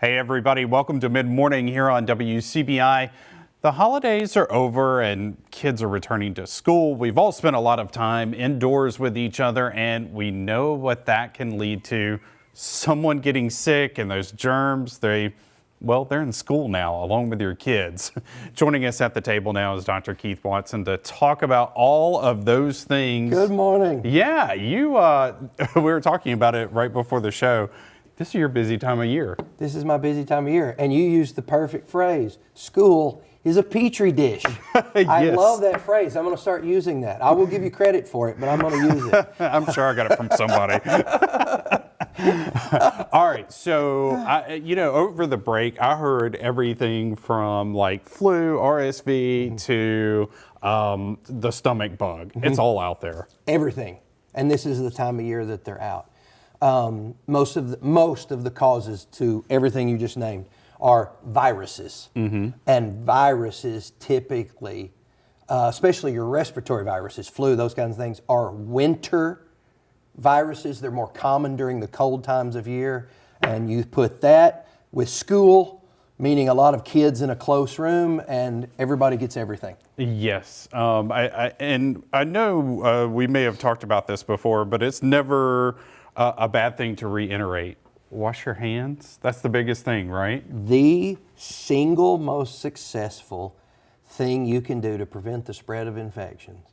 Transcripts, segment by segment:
Hey everybody, welcome to Mid Morning here on WCBI. The holidays are over and kids are returning to school. We've all spent a lot of time indoors with each other, and we know what that can lead to. Someone getting sick, and those germs, they're in school now along with your kids. Joining us at the table now is Dr. Keith Watson to talk about all of those things. Good morning. Yeah, we were talking about it right before the show. This is your busy time of year. This is my busy time of year, and you used the perfect phrase. School is a petri dish. Yes. I love that phrase. I'm going to start using that. I will give you credit for it, but I'm going to use it. I'm sure I got it from somebody. All right, so over the break, I heard everything from like flu, RSV to the stomach bug. It's all out there. Everything, and this is the time of year that they're out. Most of the causes to everything you just named are viruses, and viruses typically, especially your respiratory viruses, flu, those kinds of things, are winter viruses. They're more common during the cold times of year, and you put that with school, meaning a lot of kids in a close room, and everybody gets everything. Yes, I know we may have talked about this before, but it's never a bad thing to reiterate. Wash your hands. That's the biggest thing, right? The single most successful thing you can do to prevent the spread of infections,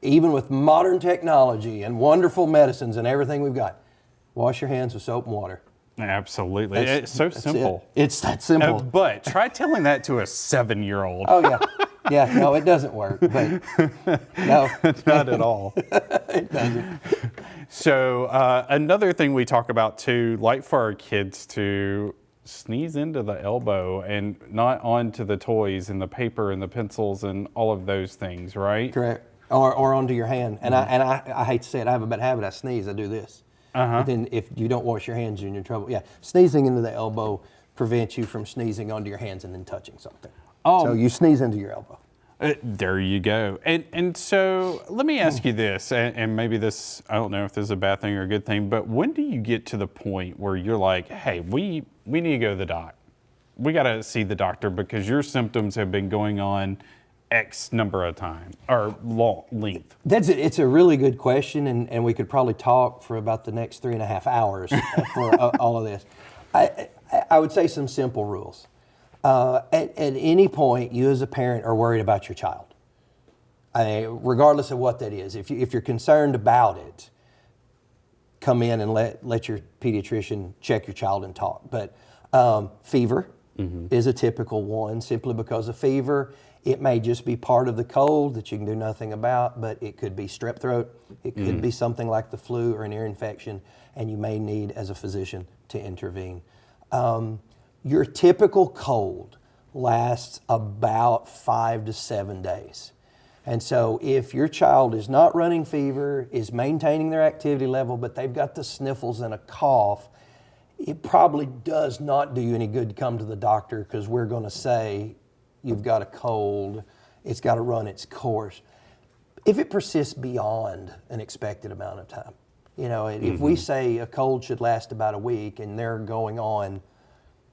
even with modern technology and wonderful medicines and everything we've got, wash your hands with soap and water. Absolutely. It's so simple. It's that simple. But try telling that to a 7-year-old. Oh, yeah. Yeah, no, it doesn't work. But no. Not at all. It doesn't. So another thing we talk about too, like for our kids to sneeze into the elbow and not onto the toys and the paper and the pencils and all of those things, right? Correct. Or onto your hand. And I hate to say it, I have a bad habit. I sneeze, I do this. But then if you don't wash your hands, you're in trouble. Yeah, sneezing into the elbow prevents you from sneezing onto your hands and then touching something. So you sneeze into your elbow. There you go. And so let me ask you this, and maybe this, I don't know if this is a bad thing or a good thing, but when do you get to the point where you're like, hey, we need to go to the doc. We got to see the doctor because your symptoms have been going on X number of time or length? It's a really good question, and we could probably talk for about the next 3.5 hours for all of this. I would say some simple rules. At any point, you as a parent are worried about your child, regardless of what that is. If you're concerned about it, come in and let your pediatrician check your child and talk. But fever is a typical one, simply because of fever. It may just be part of the cold that you can do nothing about, but it could be strep throat. It could be something like the flu or an ear infection, and you may need, as a physician, to intervene. Your typical cold lasts about 5 to 7 days. And so if your child is not running fever, is maintaining their activity level, but they've got the sniffles and a cough, it probably does not do you any good to come to the doctor, because we're going to say you've got a cold, it's got to run its course. If it persists beyond an expected amount of time, if we say a cold should last about a week and they're going on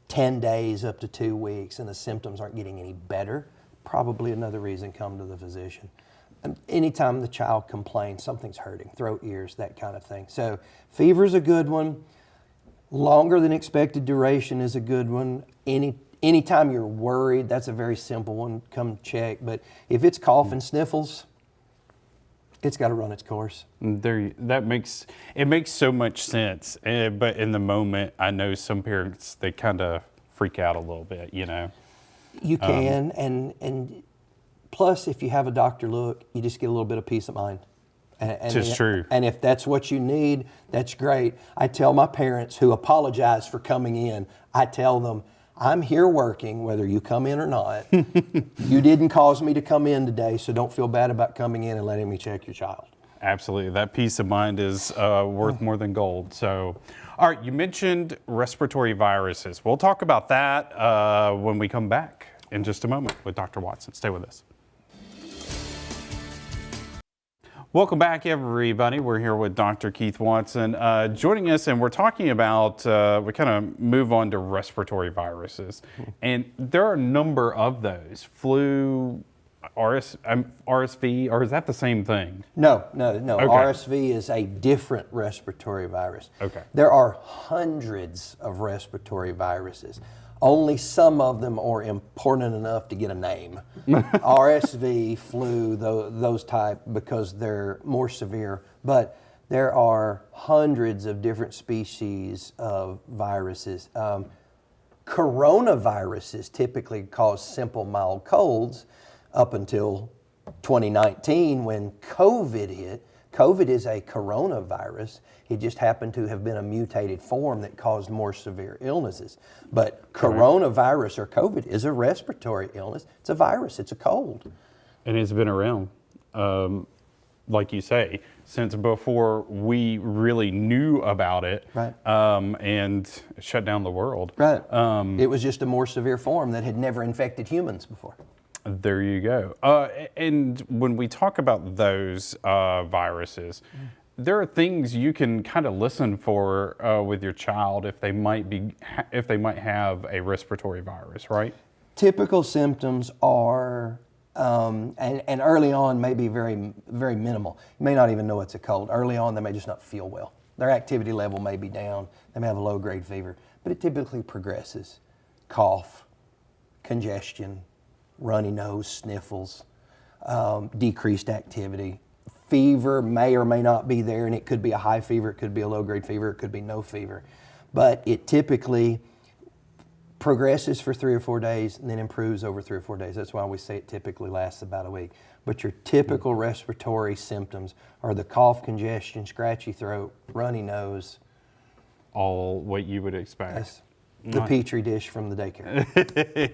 10 days up to 2 weeks and the symptoms aren't getting any better, probably another reason, come to the physician. And anytime the child complains, something's hurting, throat, ears, that kind of thing. So fever's a good one. Longer than expected duration is a good one. Anytime you're worried, that's a very simple one, come check. But if it's cough and sniffles, it's got to run its course. It makes so much sense. But in the moment, I know some parents, they kind of freak out a little bit, You can, and plus, if you have a doctor look, you just get a little bit of peace of mind. It's true. And if that's what you need, that's great. I tell my parents who apologize for coming in, I tell them, I'm here working, whether you come in or not. You didn't cause me to come in today, so don't feel bad about coming in and letting me check your child. Absolutely. That peace of mind is worth more than gold. So, all right, you mentioned respiratory viruses. We'll talk about that when we come back in just a moment with Dr. Watson. Stay with us. Welcome back, everybody. We're here with Dr. Keith Watson joining us, and we're talking about, we kind of move on to respiratory viruses. And there are a number of those. Flu, RSV, or is that the same thing? No. Okay. RSV is a different respiratory virus. Okay. There are hundreds of respiratory viruses. Only some of them are important enough to get a name. RSV, flu, those type, because they're more severe. But there are hundreds of different species of viruses. Coronaviruses typically cause simple, mild colds up until 2019 when COVID hit. COVID is a coronavirus. It just happened to have been a mutated form that caused more severe illnesses. But coronavirus or COVID is a respiratory illness. It's a virus, it's a cold. And it's been around, like you say, since before we really knew about it, Right. And shut down the world. Right. It was just a more severe form that had never infected humans before. There you go. And when we talk about those viruses, there are things you can kind of listen for with your child if they might have a respiratory virus, right? Typical symptoms are, and early on may be very, very minimal. You may not even know it's a cold. Early on, they may just not feel well. Their activity level may be down. They may have a low-grade fever, but it typically progresses. Cough, congestion, runny nose, sniffles, decreased activity. Fever may or may not be there, and it could be a high fever, it could be a low-grade fever, it could be no fever. But it typically progresses for 3 or 4 days and then improves over 3 or 4 days. That's why we say it typically lasts about a week. But your typical respiratory symptoms are the cough, congestion, scratchy throat, runny nose. All what you would expect. That's the petri dish from the daycare.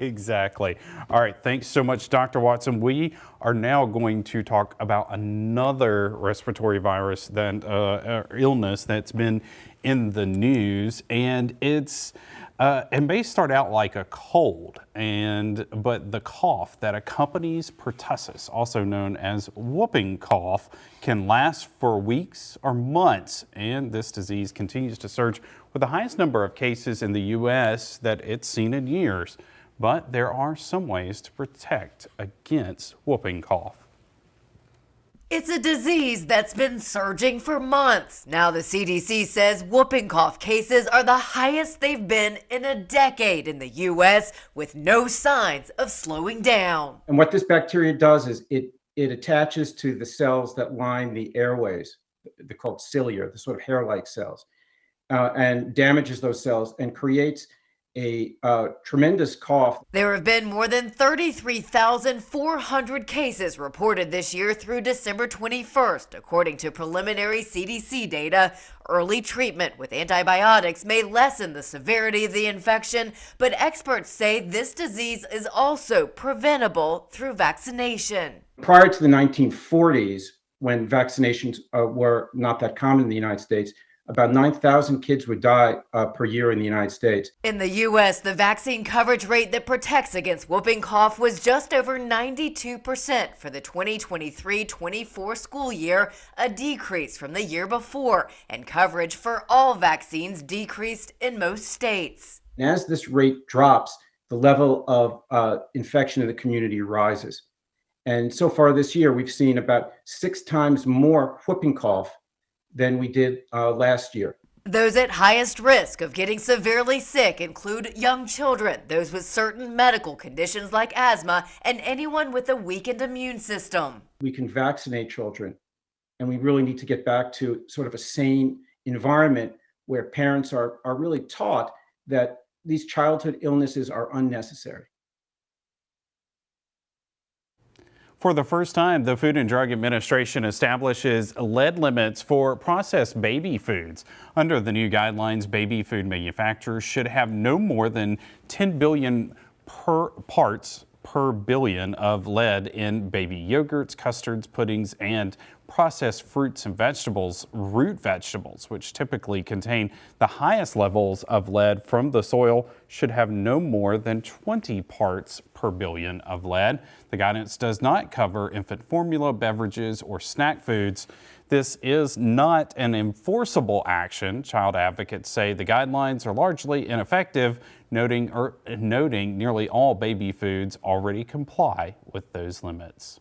Exactly. All right. Thanks so much, Dr. Watson. We are now going to talk about another respiratory virus illness that's been in the news, and it may start out like a cold, but the cough that accompanies pertussis, also known as whooping cough, can last for weeks or months, and this disease continues to surge with the highest number of cases in the U.S. that it's seen in years. But there are some ways to protect against whooping cough. It's a disease that's been surging for months. Now the CDC says whooping cough cases are the highest they've been in a decade in the U.S., with no signs of slowing down. And what this bacteria does is it attaches to the cells that line the airways. They're called cilia, the sort of hair-like cells, and damages those cells and creates a tremendous cough. There have been more than 33,400 cases reported this year through December 21st, according to preliminary CDC data. Early treatment with antibiotics may lessen the severity of the infection, but experts say this disease is also preventable through vaccination. Prior to the 1940s, when vaccinations were not that common in the United States, about 9,000 kids would die per year in the United States. In the U.S., the vaccine coverage rate that protects against whooping cough was just over 92% for the 2023-24 school year, a decrease from the year before, and coverage for all vaccines decreased in most states. And as this rate drops, the level of infection in the community rises. And so far this year, we've seen about 6 times more whooping cough than we did last year. Those at highest risk of getting severely sick include young children, those with certain medical conditions like asthma, and anyone with a weakened immune system. We can vaccinate children, and we really need to get back to sort of a sane environment where parents are really taught that these childhood illnesses are unnecessary. For the first time, the Food and Drug Administration establishes lead limits for processed baby foods. Under the new guidelines, baby food manufacturers should have no more than 10 billion parts per billion of lead in baby yogurts, custards, puddings, and processed fruits and vegetables. Root vegetables, which typically contain the highest levels of lead from the soil, should have no more than 20 parts per billion of lead. The guidance does not cover infant formula, beverages, or snack foods. This is not an enforceable action. Child advocates say the guidelines are largely ineffective, noting nearly all baby foods already comply with those limits.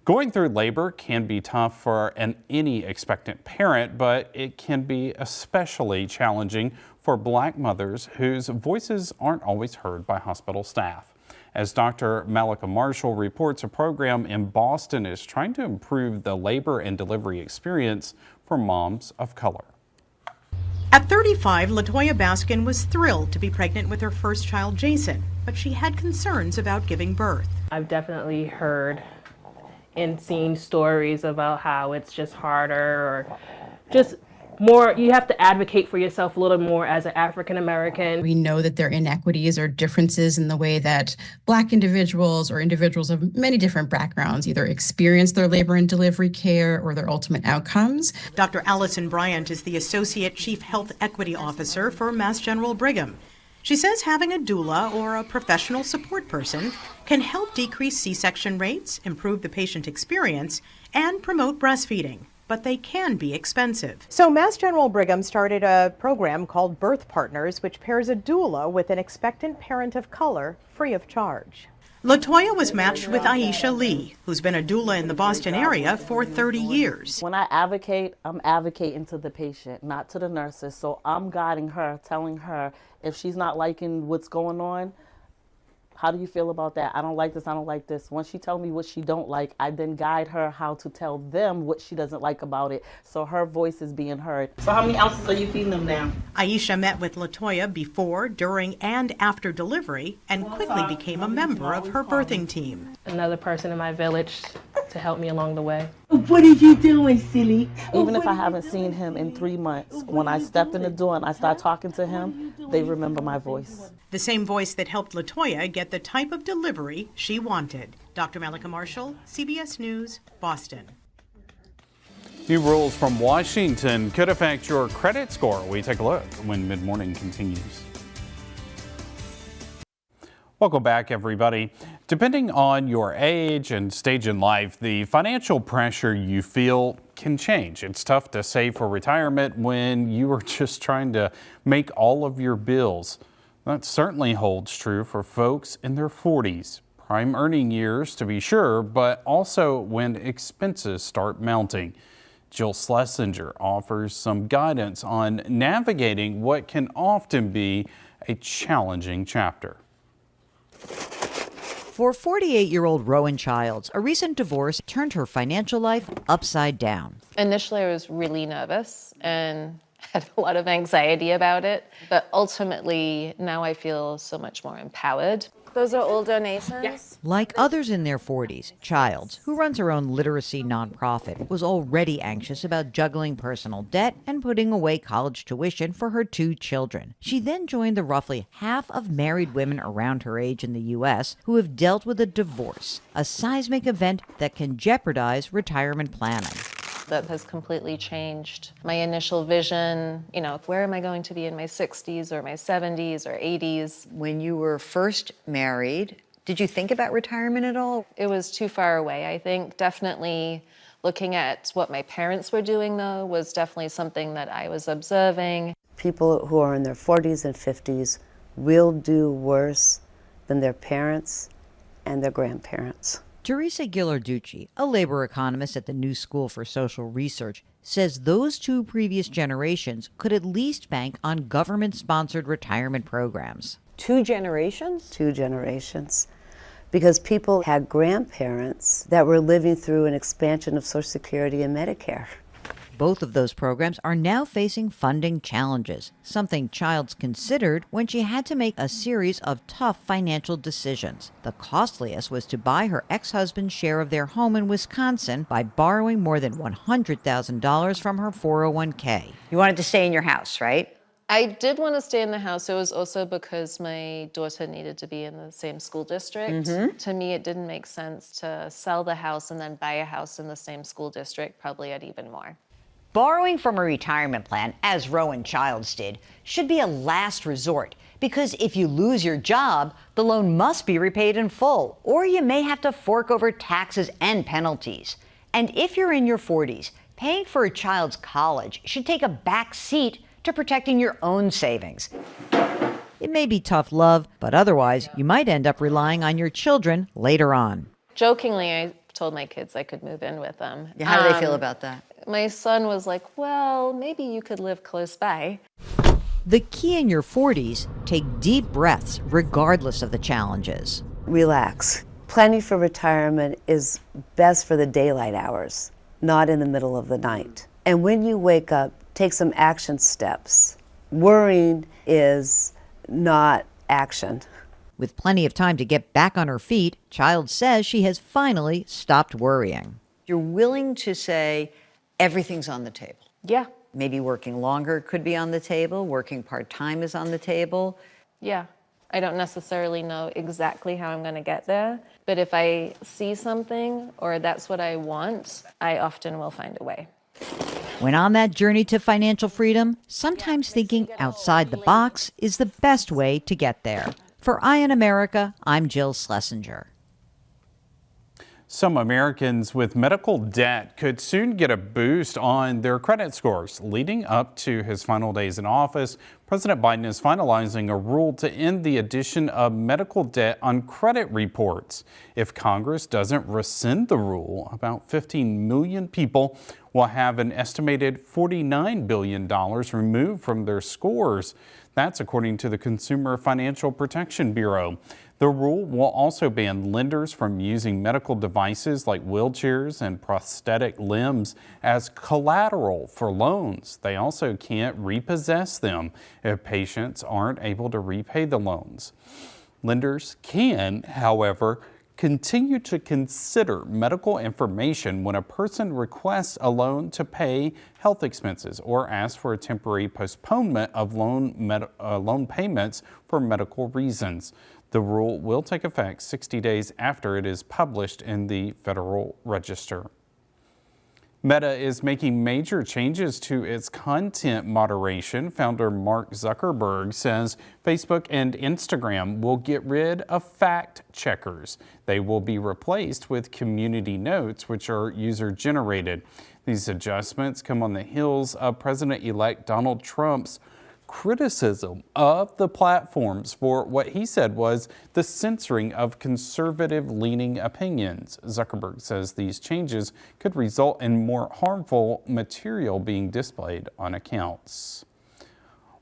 Going through labor can be tough for any expectant parent, but it can be especially challenging for Black mothers whose voices aren't always heard by hospital staff. As Dr. Malika Marshall reports, a program in Boston is trying to improve the labor and delivery experience for moms of color. At 35, LaToya Baskin was thrilled to be pregnant with her first child, Jason, but she had concerns about giving birth. I've definitely heard and seen stories about how it's just harder or just more, you have to advocate for yourself a little more as an African American. We know that there are inequities or differences in the way that Black individuals or individuals of many different backgrounds either experience their labor and delivery care or their ultimate outcomes. Dr. Allison Bryant is the Associate Chief Health Equity Officer for Mass General Brigham. She says having a doula or a professional support person can help decrease C-section rates, improve the patient experience, and promote breastfeeding. But they can be expensive. So Mass General Brigham started a program called Birth Partners, which pairs a doula with an expectant parent of color free of charge. LaToya was matched with Aisha Lee, who's been a doula in the Boston area for 30 years. When I advocate, I'm advocating to the patient, not to the nurses. So I'm guiding her, telling her if she's not liking what's going on, how do you feel about that? I don't like this, I don't like this. Once she tells me what she don't like, I then guide her how to tell them what she doesn't like about it, so her voice is being heard. So how many ounces are you feeding them now? Aisha met with LaToya before, during, and after delivery and quickly became a member of her birthing team. Another person in my village to help me along the way. What are you doing, silly? Even if I haven't seen him in 3 months, when I step in the door and I start talking to him, they remember my voice. The same voice that helped LaToya get the type of delivery she wanted. Dr. Malika Marshall, CBS News, Boston. New rules from Washington could affect your credit score. We take a look when Mid-Morning continues. Welcome back, everybody. Depending on your age and stage in life, the financial pressure you feel can change. It's tough to save for retirement when you are just trying to make all of your bills. That certainly holds true for folks in their 40s, prime earning years to be sure, but also when expenses start mounting. Jill Schlesinger offers some guidance on navigating what can often be a challenging chapter. For 48-year-old Rowan Childs, a recent divorce turned her financial life upside down. Initially, I was really nervous and had a lot of anxiety about it, but ultimately now I feel so much more empowered. Those are all donations? Yes. Like others in their 40s, Childs, who runs her own literacy nonprofit, was already anxious about juggling personal debt and putting away college tuition for her 2 children. She then joined the roughly half of married women around her age in the U.S. who have dealt with a divorce, a seismic event that can jeopardize retirement planning. That has completely changed my initial vision. You know, where am I going to be in my 60s or my 70s or 80s? When you were first married, did you think about retirement at all? It was too far away, I think. Definitely looking at what my parents were doing, though, was definitely something that I was observing. People who are in their 40s and 50s will do worse than their parents and their grandparents. Teresa Ghilarducci, a labor economist at the New School for Social Research, says those 2 previous generations could at least bank on government-sponsored retirement programs. 2 generations? 2 generations. Because people had grandparents that were living through an expansion of Social Security and Medicare. Both of those programs are now facing funding challenges, something Childs considered when she had to make a series of tough financial decisions. The costliest was to buy her ex-husband's share of their home in Wisconsin by borrowing more than $100,000 from her 401k. You wanted to stay in your house, right? I did want to stay in the house. It was also because my daughter needed to be in the same school district. To me, it didn't make sense to sell the house and then buy a house in the same school district, probably at even more. Borrowing from a retirement plan, as Rowan Childs did, should be a last resort, because if you lose your job, the loan must be repaid in full, or you may have to fork over taxes and penalties. And if you're in your 40s, paying for a child's college should take a back seat to protecting your own savings. It may be tough love, but otherwise, you might end up relying on your children later on. Jokingly, I told my kids I could move in with them. How do they feel about that? My son was like, well, maybe you could live close by. The key in your 40s, take deep breaths regardless of the challenges. Relax. Planning for retirement is best for the daylight hours, not in the middle of the night. And when you wake up, take some action steps. Worrying is not action. With plenty of time to get back on her feet, Childs says she has finally stopped worrying. You're willing to say everything's on the table. Yeah. Maybe working longer could be on the table, working part-time is on the table. Yeah. I don't necessarily know exactly how I'm going to get there, but if I see something or that's what I want, I often will find a way. When on that journey to financial freedom, sometimes thinking outside the box is the best way to get there. For Eye on America, I'm Jill Schlesinger. Some Americans with medical debt could soon get a boost on their credit scores. Leading up to his final days in office, President Biden is finalizing a rule to end the addition of medical debt on credit reports. If Congress doesn't rescind the rule, about 15 million people will have an estimated $49 billion removed from their scores. That's according to the Consumer Financial Protection Bureau. The rule will also ban lenders from using medical devices like wheelchairs and prosthetic limbs as collateral for loans. They also can't repossess them if patients aren't able to repay the loans. Lenders can, however, continue to consider medical information when a person requests a loan to pay health expenses or asks for a temporary postponement of loan payments for medical reasons. The rule will take effect 60 days after it is published in the Federal Register. Meta is making major changes to its content moderation. Founder Mark Zuckerberg says Facebook and Instagram will get rid of fact checkers. They will be replaced with community notes, which are user-generated. These adjustments come on the heels of President-elect Donald Trump's criticism of the platforms for what he said was the censoring of conservative-leaning opinions. Zuckerberg says these changes could result in more harmful material being displayed on accounts.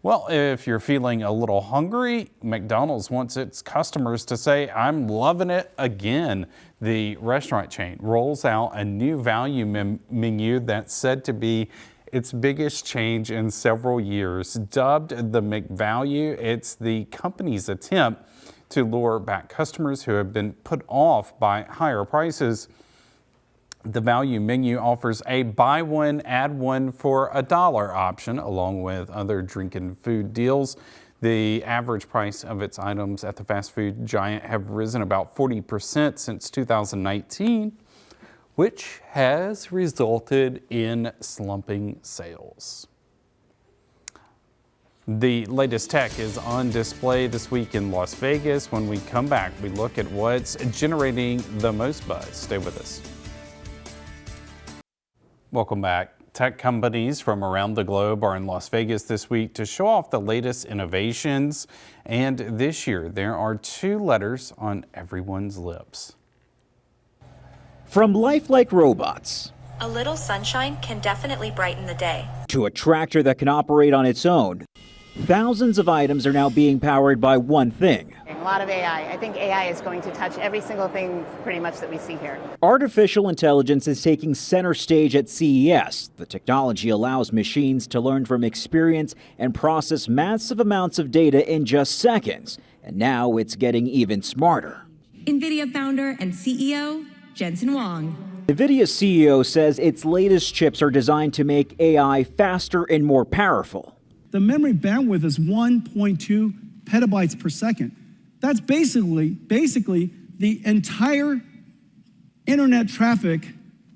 Well, if you're feeling a little hungry, McDonald's wants its customers to say, "I'm loving it again." The restaurant chain rolls out a new value menu that's said to be its biggest change in several years. Dubbed the McValue, it's the company's attempt to lure back customers who have been put off by higher prices. The value menu offers a buy one, add one for $1 option, along with other drink and food deals. The average price of its items at the fast food giant have risen about 40% since 2019. Which has resulted in slumping sales. The latest tech is on display this week in Las Vegas. When we come back, we look at what's generating the most buzz. Stay with us. Welcome back. Tech companies from around the globe are in Las Vegas this week to show off the latest innovations. And this year, there are 2 letters on everyone's lips. From lifelike robots, a little sunshine can definitely brighten the day, to a tractor that can operate on its own, thousands of items are now being powered by one thing. A lot of AI. I think AI is going to touch every single thing pretty much that we see here. Artificial intelligence is taking center stage at CES. The technology allows machines to learn from experience and process massive amounts of data in just seconds. And now it's getting even smarter. NVIDIA founder and CEO, Jensen Huang. NVIDIA's CEO says its latest chips are designed to make AI faster and more powerful. the memory bandwidth is 1.2 petabytes per second. That's basically the entire internet traffic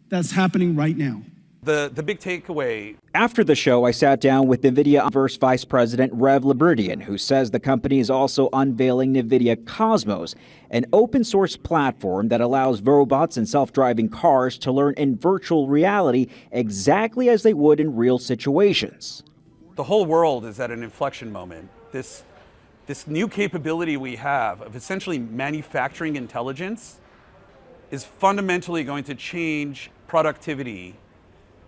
that's happening right now. The big takeaway. After the show, I sat down with NVIDIA Vice President Rev Libridian, who says the company is also unveiling NVIDIA Cosmos, an open source platform that allows robots and self-driving cars to learn in virtual reality exactly as they would in real situations. The whole world is at an inflection moment. This new capability we have of essentially manufacturing intelligence is fundamentally going to change productivity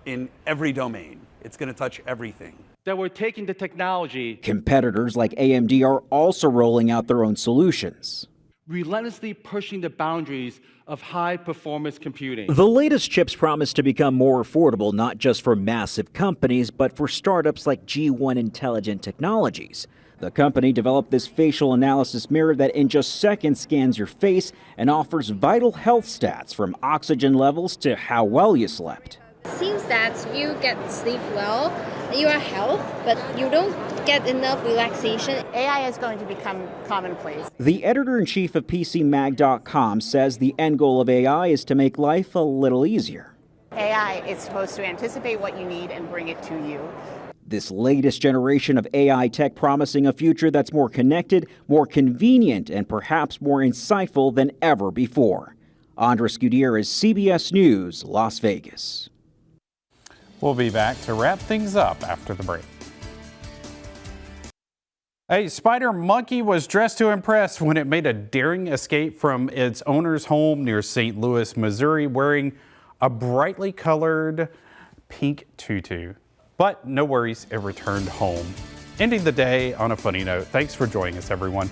in every domain. It's going to touch everything. That we're taking the technology. Competitors like AMD are also rolling out their own solutions, Relentlessly pushing the boundaries of high-performance computing. The latest chips promise to become more affordable, not just for massive companies, but for startups like G1 Intelligent Technologies. The company developed this facial analysis mirror that in just seconds scans your face and offers vital health stats from oxygen levels to how well you slept. Seems that you get sleep well, you are healthy, but you don't get enough relaxation. AI is going to become commonplace. The editor-in-chief of PCMag.com says the end goal of AI is to make life a little easier. AI is supposed to anticipate what you need and bring it to you. This latest generation of AI tech promising a future that's more connected, more convenient, and perhaps more insightful than ever before. Andres Gutierrez, CBS News, Las Vegas. We'll be back to wrap things up after the break. A spider monkey was dressed to impress when it made a daring escape from its owner's home near St. Louis, Missouri, wearing a brightly colored pink tutu. But no worries, it returned home. Ending the day on a funny note. Thanks for joining us, everyone.